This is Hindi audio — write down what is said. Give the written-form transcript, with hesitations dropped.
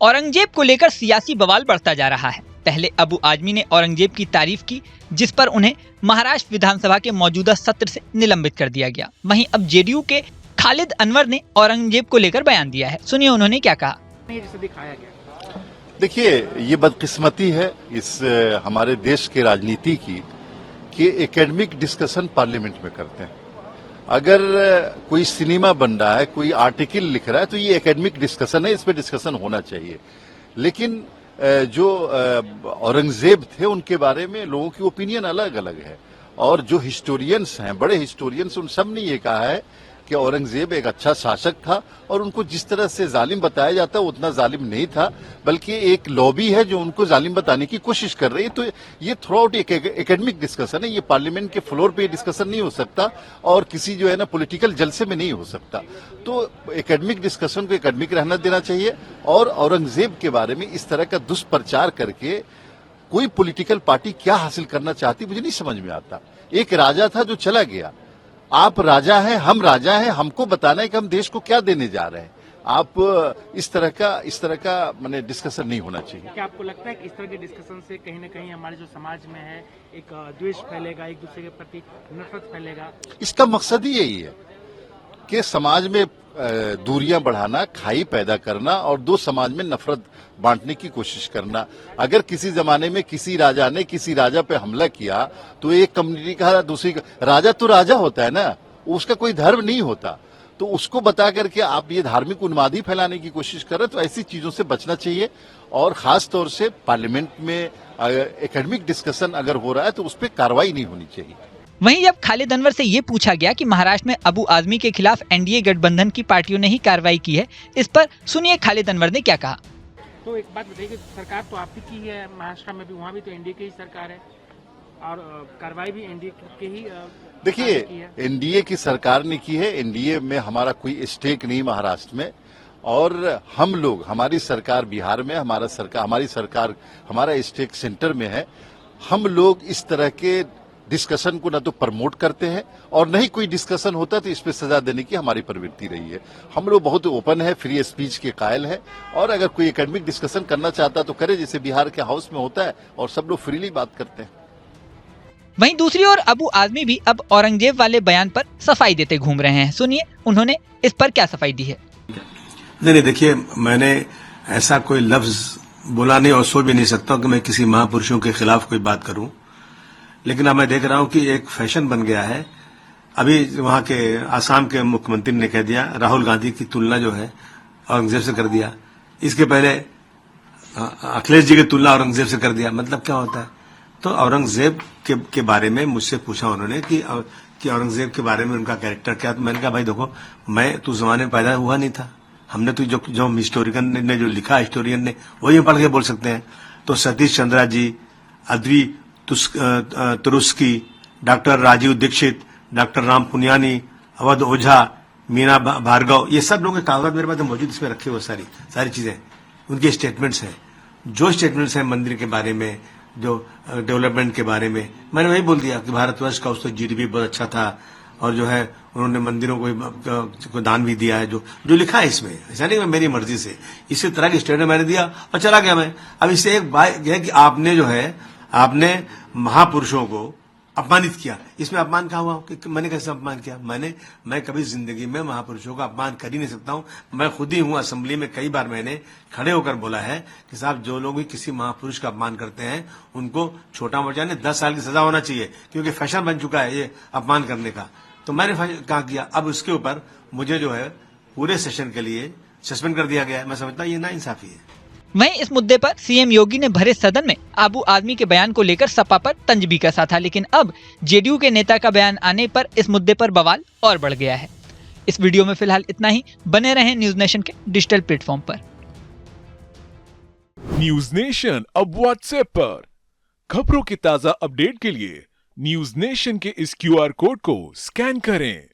औरंगजेब को लेकर सियासी बवाल बढ़ता जा रहा है। पहले अबू आजमी ने औरंगजेब की तारीफ की, जिस पर उन्हें महाराष्ट्र विधानसभा के मौजूदा सत्र से निलंबित कर दिया गया। वहीं अब जेडीयू के खालिद अनवर ने औरंगजेब को लेकर बयान दिया है। सुनिए उन्होंने क्या कहा। देखिए, ये बदकिस्मती है इस हमारे देश के राजनीति की कि एकेडमिक डिस्कशन पार्लियामेंट में करते हैं। अगर कोई सिनेमा बन रहा है, कोई आर्टिकल लिख रहा है, तो ये एकेडमिक डिस्कशन है, इस पे डिस्कशन होना चाहिए। लेकिन जो औरंगजेब थे उनके बारे में लोगों की ओपिनियन अलग अलग है, और जो हिस्टोरियंस हैं, बड़े हिस्टोरियंस, उन सब ने ये कहा है कि औरंगजेब एक अच्छा शासक था, और उनको जिस तरह से जालिम बताया जाता है उतना जालिम नहीं था, बल्कि एक लॉबी है जो उनको जालिम बताने की कोशिश कर रही है। तो ये थ्रू आउट एक एकेडमिक डिस्कशन है, ये पार्लियामेंट के फ्लोर पे डिस्कशन नहीं हो सकता, और किसी जो है ना पॉलिटिकल जलसे में नहीं हो सकता। तो एकेडमिक डिस्कशन को एकेडमिक रहना देना चाहिए, और औरंगजेब के बारे में इस तरह का दुष्प्रचार करके कोई पॉलिटिकल पार्टी क्या हासिल करना चाहती मुझे नहीं समझ में आता। एक राजा था जो चला गया, आप राजा हैं, हम राजा हैं, हमको बताना है कि हम देश को क्या देने जा रहे हैं। आप इस तरह का माने डिस्कशन नहीं होना चाहिए। क्या आपको लगता है कि इस तरह के डिस्कशन से कहीं न कहीं हमारे जो समाज में है एक द्वेष फैलेगा, एक दूसरे के प्रति नफरत फैलेगा? इसका मकसद ही यही है कि समाज में दूरियां बढ़ाना, खाई पैदा करना, और दो समाज में नफरत बांटने की कोशिश करना। अगर किसी जमाने में किसी राजा ने किसी राजा पे हमला किया तो एक कम्युनिटी का दूसरी का, राजा तो राजा होता है ना, उसका कोई धर्म नहीं होता, तो उसको बता करके आप ये धार्मिक उन्मादी फैलाने की कोशिश कर रहे हैं। तो ऐसी चीजों से बचना चाहिए, और खास तौर से पार्लियामेंट में एकेडमिक डिस्कशन अगर हो रहा है तो उस पर कार्रवाई नहीं होनी चाहिए। वहीं जब खालिद अनवर से ये पूछा गया कि महाराष्ट्र में अबू आजमी के खिलाफ एनडीए गठबंधन की पार्टियों ने ही कार्रवाई की है, इस पर सुनिए खालिद अनवर ने क्या कहा। तो एक बात बताइए, सरकार तो आपकी की है महाराष्ट्र में भी, वहाँ भी तो एनडीए की ही सरकार है, और कार्रवाई भी एनडीए के ही देखिए, एनडीए की सरकार ने की है, एनडीए में हमारा कोई स्टेक नहीं महाराष्ट्र में, और हम लोग, हमारी सरकार बिहार में, हमारी सरकार हमारा स्टेक सेंटर में है। हम लोग इस तरह के डिस्कशन को न तो प्रमोट करते हैं, और न ही कोई डिस्कशन होता है तो इस पे सजा देने की हमारी प्रवृत्ति रही है। हम लोग बहुत ओपन है, फ्री स्पीच के कायल है, और अगर कोई एकेडमिक डिस्कशन करना चाहता तो करे, जैसे बिहार के हाउस में होता है, और सब लोग फ्रीली बात करते हैं। वहीं दूसरी ओर अबू आजमी भी अब औरंगजेब वाले बयान पर सफाई देते घूम रहे हैं। सुनिए उन्होंने इस पर क्या सफाई दी है। नहीं, देखिए, मैंने ऐसा कोई लफ्ज बोला नहीं, और सोच भी नहीं सकता कि मैं किसी महापुरुषों के खिलाफ कोई बात करूं। लेकिन अब मैं देख रहा हूं कि एक फैशन बन गया है। अभी वहां के आसाम के मुख्यमंत्री ने कह दिया, राहुल गांधी की तुलना जो है औरंगजेब से कर दिया। इसके पहले अखिलेश जी की तुलना औरंगजेब से कर दिया। मतलब क्या होता है? तो औरंगजेब के बारे में मुझसे पूछा उन्होंने कि औरंगजेब के बारे में उनका कैरेक्टर क्या। तो मैंने कहा, भाई देखो, मैं तो जमाने में पैदा हुआ नहीं था, हमने तो जो हिस्टोरियन ने जो लिखा, हिस्टोरियन ने वही पढ़ के बोल सकते हैं। तो सतीश चंद्रा जी, अद्वी तुरुस्की, डॉक्टर राजीव दीक्षित, डॉक्टर राम पुनियानी, अवध ओझा, मीना भार्गव, ये सब लोगों के कागजात मेरे पास मौजूद, इसमें रखे हुए सारी चीजें, उनके स्टेटमेंट्स हैं। जो स्टेटमेंट्स हैं मंदिर के बारे में, जो डेवलपमेंट के बारे में, मैंने वही बोल दिया कि भारतवर्ष का उसका जीडीपी बहुत अच्छा था, और जो है उन्होंने मंदिरों को दान भी दिया है, जो लिखा है इसमें। ऐसा नहीं मेरी मर्जी से, इसी तरह की स्टेटमेंट मैंने दिया और चला गया मैं। अब इससे एक बात यह है कि आपने महापुरुषों को अपमानित किया। इसमें अपमान कहाँ हुआ कि मैंने कैसे अपमान किया? मैं कभी जिंदगी में महापुरुषों का अपमान कर ही नहीं सकता हूं। मैं खुद ही हूं, असेंबली में कई बार मैंने खड़े होकर बोला है कि साहब, जो लोग भी किसी महापुरुष का अपमान करते हैं उनको छोटा मोटा नहीं 10 साल की सजा होना चाहिए, क्योंकि फैशन बन चुका है ये अपमान करने का। तो मैंने कहा किया। अब उसके ऊपर मुझे जो है पूरे सेशन के लिए सस्पेंड कर दिया गया है। मैं समझता हूं ये नाइंसाफी है। वहीं इस मुद्दे पर सीएम योगी ने भरे सदन में अबू आजमी के बयान को लेकर सपा पर तंज भी कसा था, लेकिन अब जेडीयू के नेता का बयान आने पर इस मुद्दे पर बवाल और बढ़ गया है। इस वीडियो में फिलहाल इतना ही। बने रहें न्यूज नेशन के डिजिटल प्लेटफॉर्म पर। न्यूज नेशन अब व्हाट्सएप पर खबरों की ताजा अपडेट के लिए न्यूज नेशन के इस क्यूआर कोड को स्कैन करें।